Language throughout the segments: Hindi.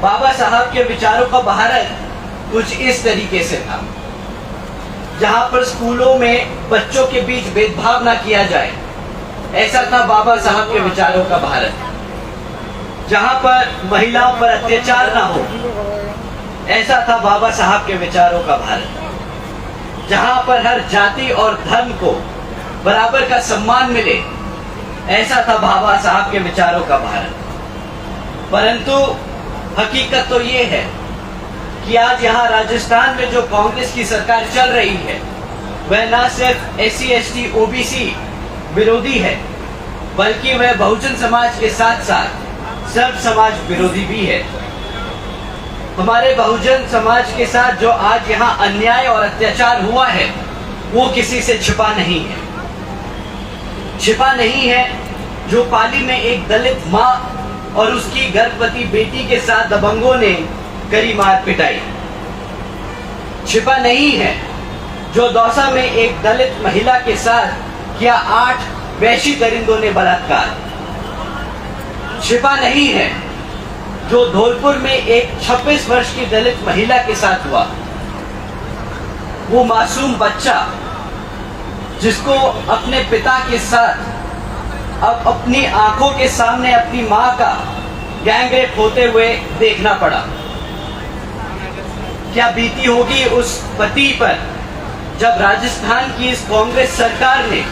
बाबा साहब के विचारों का भारत कुछ इस तरीके से था, जहां पर स्कूलों में बच्चों के बीच भेदभाव ना किया जाए, ऐसा था बाबा साहब के विचारों का भारत। जहां पर महिलाओं पर अत्याचार ना हो, ऐसा था बाबा साहब के विचारों का भारत। जहां पर हर जाति और धर्म को बराबर का सम्मान मिले, ऐसा था बाबा साहब के विचारों का भारत। परंतु हकीकत तो ये है कि आज यहाँ राजस्थान में जो कांग्रेस की सरकार चल रही है, वह न सिर्फ SC ST OBC विरोधी है, बल्कि वह बहुजन समाज के साथ साथ सर्व समाज विरोधी भी है। हमारे बहुजन समाज के साथ जो आज यहाँ अन्याय और अत्याचार हुआ है, वो किसी से छिपा नहीं है। छिपा नहीं है जो पाली में एक दलित माँ और उसकी गर्भवती बेटी के साथ दबंगों ने करी मार पिटाई। छिपा नहीं है जो दौसा में एक दलित महिला के साथ किया 8 वैशी दरिंदों ने बलात्कार। छिपा नहीं है जो धौलपुर में एक 26 वर्ष की दलित महिला के साथ हुआ। वो मासूम बच्चा जिसको अपने पिता के साथ अब अपनी आंखों के सामने अपनी मां का गैंगरेप होते हुए देखना पड़ा। क्या बीती होगी उस पति पर जब राजस्थान की इस कांग्रेस सरकार ने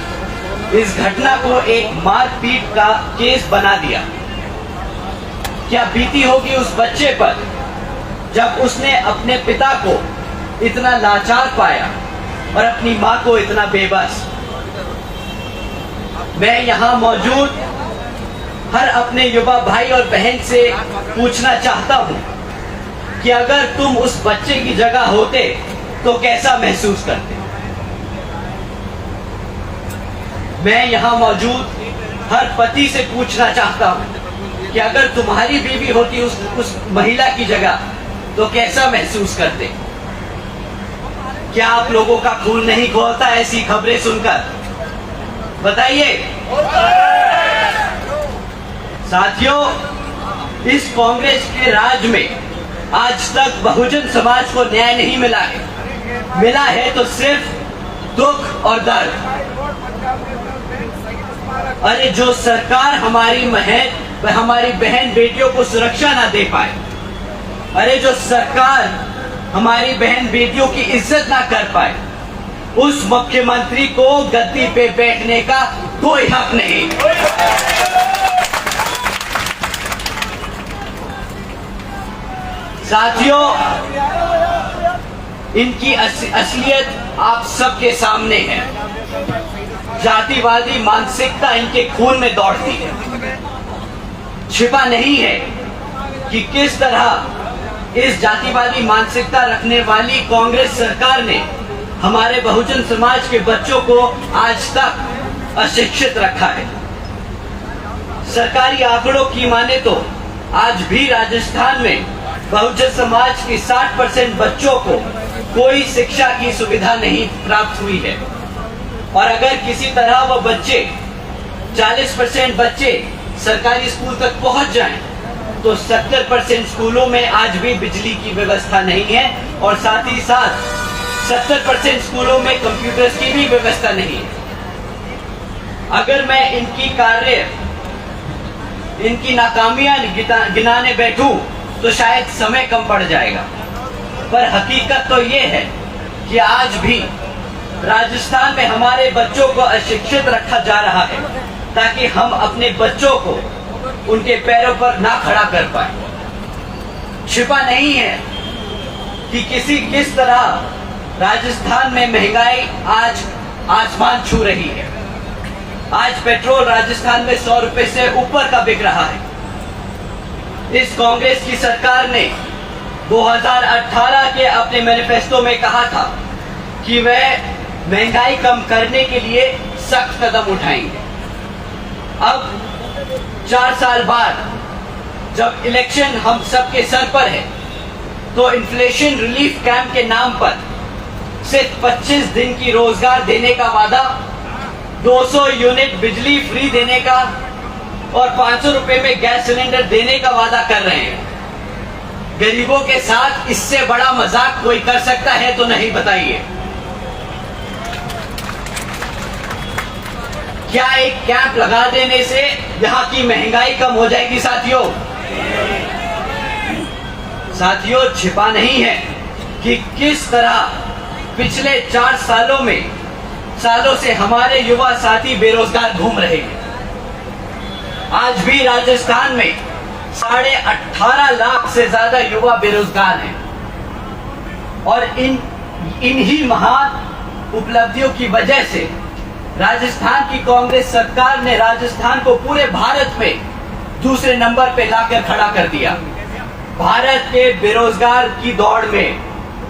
इस घटना को एक मारपीट का केस बना दिया। क्या बीती होगी उस बच्चे पर जब उसने अपने पिता को इतना लाचार पाया और अपनी मां को इतना बेबस। मैं यहाँ मौजूद हर अपने युवा भाई और बहन से पूछना चाहता हूँ कि अगर तुम उस बच्चे की जगह होते तो कैसा महसूस करते। मैं यहाँ मौजूद हर पति से पूछना चाहता हूँ कि अगर तुम्हारी बीवी होती उस महिला की जगह तो कैसा महसूस करते। क्या आप लोगों का खून नहीं खौलता ऐसी खबरें सुनकर? बताइए। साथियों, इस कांग्रेस के राज में आज तक बहुजन समाज को न्याय नहीं मिला है। मिला है तो सिर्फ दुख और दर्द। अरे जो सरकार हमारी बहन बेटियों को सुरक्षा ना दे पाए, अरे जो सरकार हमारी बहन बेटियों की इज्जत ना कर पाए, उस मुख्यमंत्री को गद्दी पे बैठने का कोई हक नहीं। साथियों, इनकी असलियत आप सबके सामने है। जातिवादी मानसिकता इनके खून में दौड़ती है। छिपा नहीं है कि किस तरह इस जातिवादी मानसिकता रखने वाली कांग्रेस सरकार ने हमारे बहुजन समाज के बच्चों को आज तक अशिक्षित रखा है। सरकारी आंकड़ों की माने तो आज भी राजस्थान में बहुजन समाज के 60% बच्चों को कोई शिक्षा की सुविधा नहीं प्राप्त हुई है। और अगर किसी तरह वह बच्चे 40% बच्चे सरकारी स्कूल तक पहुंच जाएं, तो 70% स्कूलों में आज भी बिजली की व्यवस्था नहीं है और साथ ही साथ 70% स्कूलों में कंप्यूटर्स की भी व्यवस्था नहीं है। अगर मैं इनकी नाकामियां गिनाने बैठूं तो शायद समय कम पड़ जाएगा, पर हकीकत तो ये है कि आज भी राजस्थान में हमारे बच्चों को अशिक्षित रखा जा रहा है ताकि हम अपने बच्चों को उनके पैरों पर ना खड़ा कर पाए। छिपा नहीं है कि किस तरह राजस्थान में महंगाई आज आसमान छू रही है। आज पेट्रोल राजस्थान में 100 रुपए से ऊपर का बिक रहा है। इस कांग्रेस की सरकार ने 2018 के अपने मैनिफेस्टो में कहा था कि वह महंगाई कम करने के लिए सख्त कदम उठाएंगे। अब 4 साल बाद जब इलेक्शन हम सबके सर पर है, तो इन्फ्लेशन रिलीफ कैंप के नाम पर सिर्फ 25 दिन की रोजगार देने का वादा, 200 यूनिट बिजली फ्री देने का और 500 रुपए में गैस सिलेंडर देने का वादा कर रहे हैं। गरीबों के साथ इससे बड़ा मजाक कोई कर सकता है तो नहीं, बताइए। क्या एक कैंप लगा देने से यहां की महंगाई कम हो जाएगी? साथियों, छिपा नहीं है कि किस तरह पिछले 4 सालों से हमारे युवा साथी बेरोजगार घूम रहे हैं। आज भी राजस्थान में 18.5 लाख से ज्यादा युवा बेरोजगार हैं और इन्हीं महान उपलब्धियों की वजह से राजस्थान की कांग्रेस सरकार ने राजस्थान को पूरे भारत में दूसरे नंबर पे लाकर खड़ा कर दिया। भारत के बेरोजगार की दौड़ में,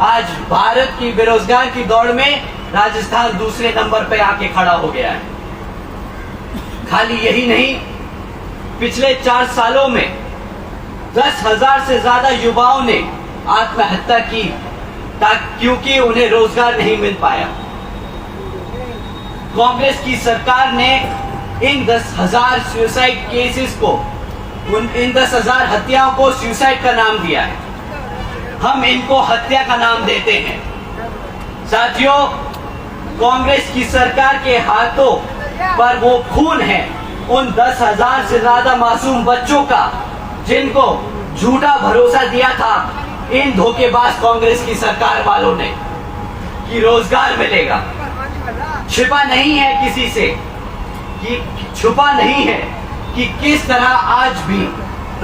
आज भारत की बेरोजगार की दौड़ में राजस्थान दूसरे नंबर पे आके खड़ा हो गया है। खाली यही नहीं, पिछले 4 सालों में 10,000 से ज्यादा युवाओं ने आत्महत्या की क्योंकि उन्हें रोजगार नहीं मिल पाया। कांग्रेस की सरकार ने इन 10,000 सुसाइड केसेस को, इन 10,000 हत्याओं को सुसाइड का नाम दिया है। हम इनको हत्या का नाम देते हैं। साथियों, कांग्रेस की सरकार के हाथों पर वो खून है उन 10,000 से ज्यादा मासूम बच्चों का जिनको झूठा भरोसा दिया था इन धोखेबाज कांग्रेस की सरकार वालों ने कि रोजगार मिलेगा। छिपा नहीं है किसी से, छुपा नहीं है कि किस तरह आज भी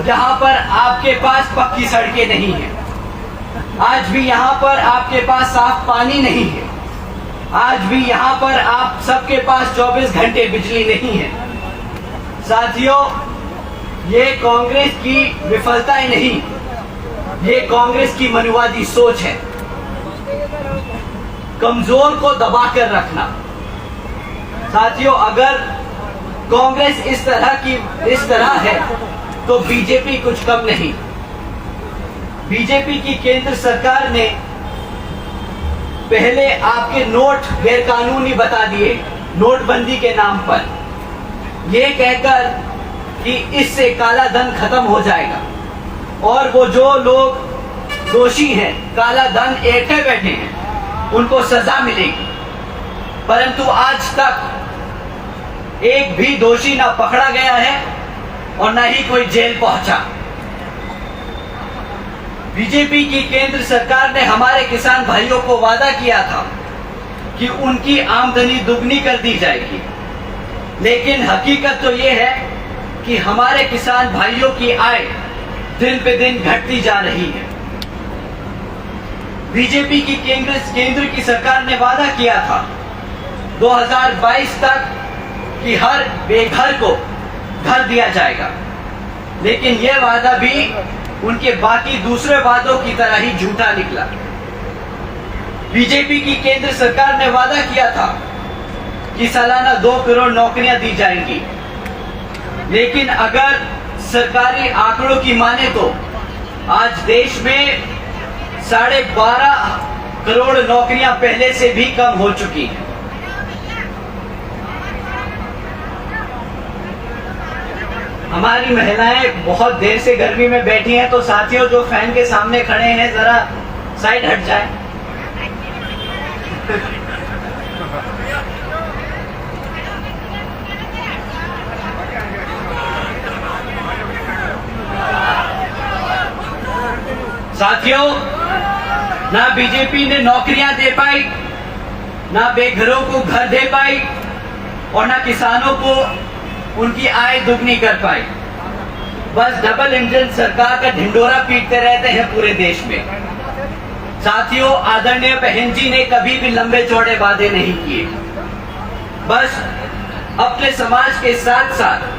यहाँ पर आपके पास पक्की सड़कें नहीं है, आज भी यहाँ पर आपके पास साफ पानी नहीं है, आज भी यहाँ पर आप सबके पास 24 घंटे बिजली नहीं है। साथियों, ये कांग्रेस की विफलताएं नहीं, ये कांग्रेस की मनुवादी सोच है। कमजोर को दबाकर रखना। साथियों, अगर कांग्रेस इस तरह है तो बीजेपी कुछ कम नहीं। बीजेपी की केंद्र सरकार ने पहले आपके नोट गैरकानूनी बता दिए नोटबंदी के नाम पर, यह कहकर कि इससे काला धन खत्म हो जाएगा और वो जो लोग दोषी हैं, काला धन ऐंठे बैठे हैं, उनको सजा मिलेगी। परंतु आज तक एक भी दोषी ना पकड़ा गया है और ना ही कोई जेल पहुंचा। बीजेपी की केंद्र सरकार ने हमारे किसान भाइयों को वादा किया था कि उनकी आमदनी दुगनी कर दी जाएगी, लेकिन हकीकत तो यह है कि हमारे किसान भाइयों की आय दिन पे दिन घटती जा रही है। बीजेपी की केंद्र की सरकार ने वादा किया था 2022 तक कि हर बेघर को घर दिया जाएगा, लेकिन यह वादा भी उनके बाकी दूसरे वादों की तरह ही झूठा निकला। बीजेपी की केंद्र सरकार ने वादा किया था कि सालाना 2 करोड़ नौकरियां दी जाएंगी, लेकिन अगर सरकारी आंकड़ों की माने तो आज देश में 12.5 करोड़ नौकरियां पहले से भी कम हो चुकी हैं। हमारी महिलाएं बहुत देर से गर्मी में बैठी हैं, तो साथियों जो फैन के सामने खड़े हैं जरा साइड हट जाए। साथियों, ना बीजेपी ने नौकरियां दे पाई, ना बेघरों को घर दे पाई और ना किसानों को उनकी आय दुगनी कर पाई। बस डबल इंजन सरकार का ढिंडोरा पीटते रहते हैं पूरे देश में। साथियों, आदरणीय बहन जी ने कभी भी लंबे चौड़े वादे नहीं किए, बस अपने समाज के साथ साथ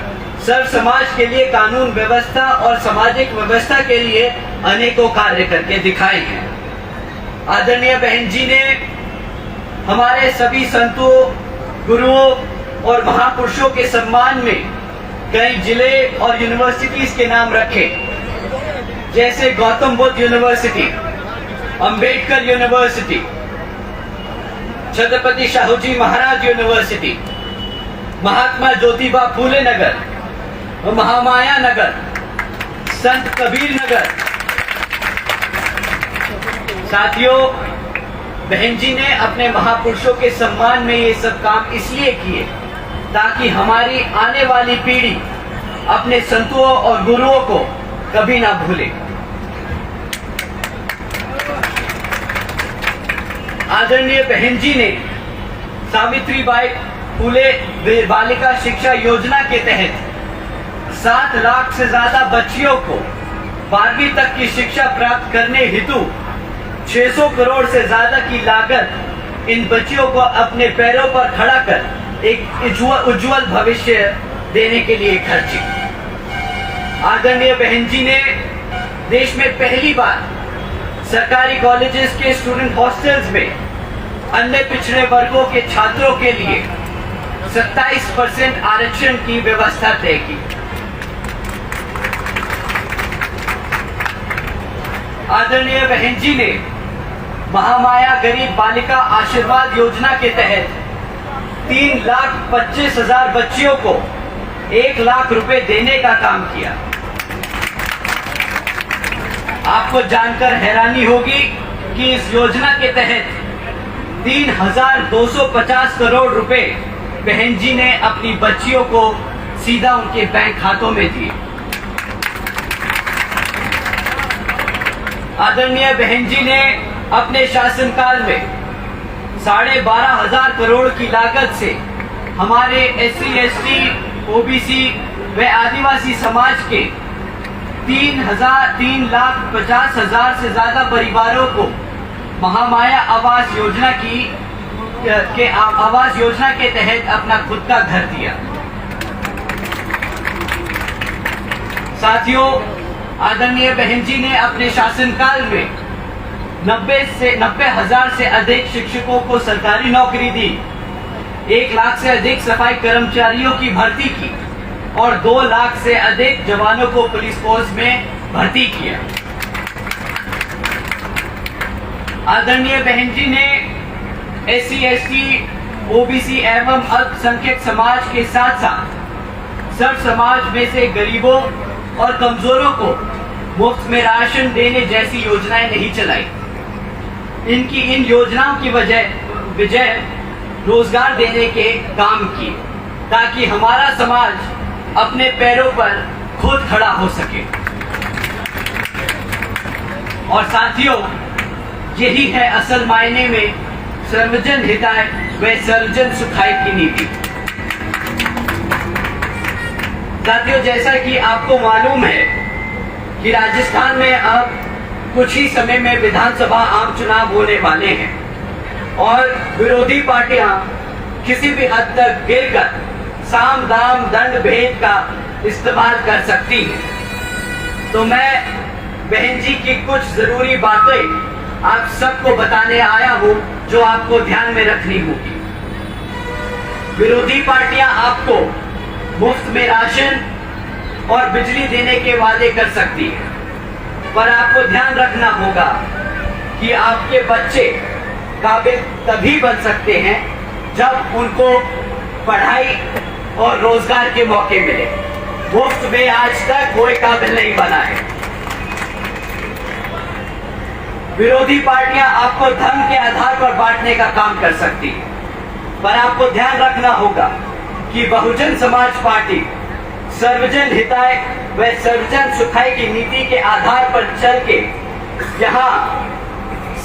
सर्व समाज के लिए कानून व्यवस्था और सामाजिक व्यवस्था के लिए अनेकों कार्य करके दिखाए हैं। आदरणीय बहन जी ने हमारे सभी संतों, गुरुओं और महापुरुषों के सम्मान में कई जिले और यूनिवर्सिटीज के नाम रखे, जैसे Gautam Buddha university, Ambedkar university, Chhatrapati Shahuji Maharaj university, Mahatma Jyotiba Phule नगर, महामाया नगर, संत कबीर नगर, साथियों, बहन जी ने अपने महापुरुषों के सम्मान में ये सब काम इसलिए किए ताकि हमारी आने वाली पीढ़ी अपने संतों और गुरुओं को कभी ना भूले। आदरणीय बहन जी ने सावित्रीबाई फुले बालिका शिक्षा योजना के तहत 7 लाख से ज्यादा बच्चियों को 12वीं तक की शिक्षा प्राप्त करने हेतु 600 करोड़ से ज्यादा की लागत इन बच्चियों को अपने पैरों पर खड़ा कर एक उज्जवल भविष्य देने के लिए खर्ची। आदरणीय बहन जी ने देश में पहली बार सरकारी कॉलेजेस के स्टूडेंट हॉस्टल्स में अन्य पिछड़े वर्गों के छात्रों के लिए 27% आरक्षण की व्यवस्था तय की। आदरणीय बहन जी ने महामाया गरीब बालिका आशीर्वाद योजना के तहत 3,25,000 बच्चियों को 1 लाख रुपए देने का काम किया। आपको जानकर हैरानी होगी कि इस योजना के तहत 3,250 करोड़ रुपए बहन जी ने अपनी बच्चियों को सीधा उनके बैंक खातों में दिए। आदरणीय बहन जी ने अपने शासनकाल में 12,500 करोड़ की लागत से हमारे SC, ST, OBC व आदिवासी समाज के 3,50,000 से ज्यादा परिवारों को महामाया आवास योजना के तहत अपना खुद का घर दिया। साथियों, आदरणीय बहन जी ने अपने शासनकाल में 90,000 से अधिक शिक्षकों को सरकारी नौकरी दी, 1 लाख से अधिक सफाई कर्मचारियों की भर्ती की और 2 लाख से अधिक जवानों को पुलिस फोर्स में भर्ती किया। आदरणीय बहन जी ने SC, ST, OBC एवं अल्पसंख्यक समाज के साथ साथ सर्व समाज में से गरीबों और कमजोरों को मुफ्त में राशन देने जैसी योजनाएं नहीं चलाई। इनकी इन योजनाओं की वजह रोजगार देने के काम किए ताकि हमारा समाज अपने पैरों पर खुद खड़ा हो सके। और साथियों, यही है असल मायने में सर्वजन हिताय व सर्वजन सुखाय की नीति। साथियों, जैसा कि आपको मालूम है कि राजस्थान में अब कुछ ही समय में विधानसभा आम चुनाव होने वाले हैं और विरोधी पार्टियां किसी भी हद तक गिरकर साम दाम दंड भेद का इस्तेमाल कर सकती हैं। तो मैं बहन जी की कुछ जरूरी बातें आप सबको बताने आया हूं जो आपको ध्यान में रखनी होगी। विरोधी पार्टियां आपको मुफ्त में राशन और बिजली देने के वादे कर सकती है, पर आपको ध्यान रखना होगा कि आपके बच्चे काबिल तभी बन सकते हैं जब उनको पढ़ाई और रोजगार के मौके मिले। मुफ्त में आज तक कोई काबिल नहीं बना है। विरोधी पार्टियां आपको धर्म के आधार पर बांटने का काम कर सकती है, पर आपको ध्यान रखना होगा कि बहुजन समाज पार्टी सर्वजन हिताय व सर्वजन सुखाय की नीति के आधार पर चल के यहाँ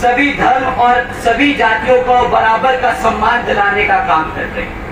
सभी धर्म और सभी जातियों को बराबर का सम्मान दिलाने का काम कर रहे हैं।